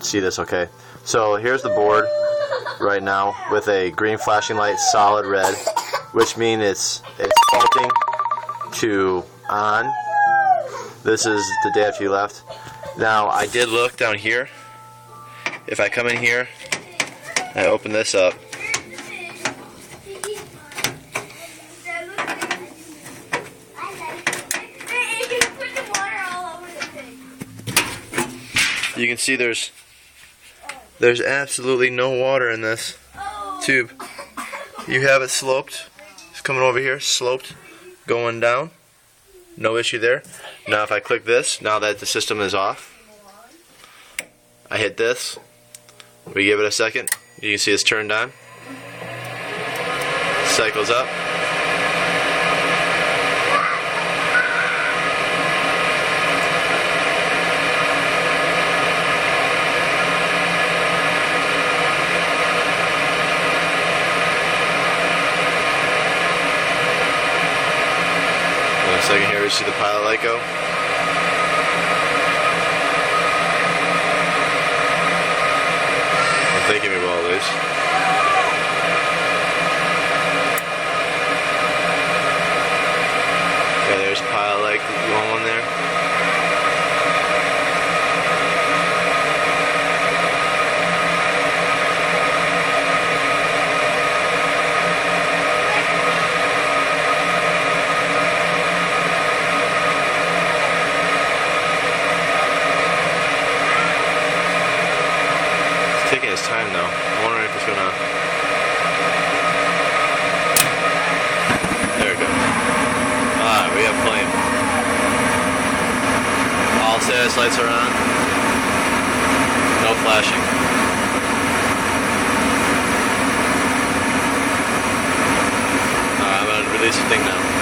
see this okay. So here's the board right now with a green flashing light, solid red, which means it's faulting to on. This is the day after you left. Now I did look down here. If I come in here, I open this up. You can see there's absolutely no water in this tube. You have it sloped. It's coming over here, sloped, going down. No issue there. Now if I click this, now that the system is off, I hit this. We give it a second. You can see it's turned on. Cycles up. Second here, we see the pilot light go. I'm thinking we will lose. Yeah, there's pilot light going there. Taking his time though. I'm wondering if it's gonna. There it goes. Alright, we have flame. All status lights are on. No flashing. Alright, I'm gonna release the thing now.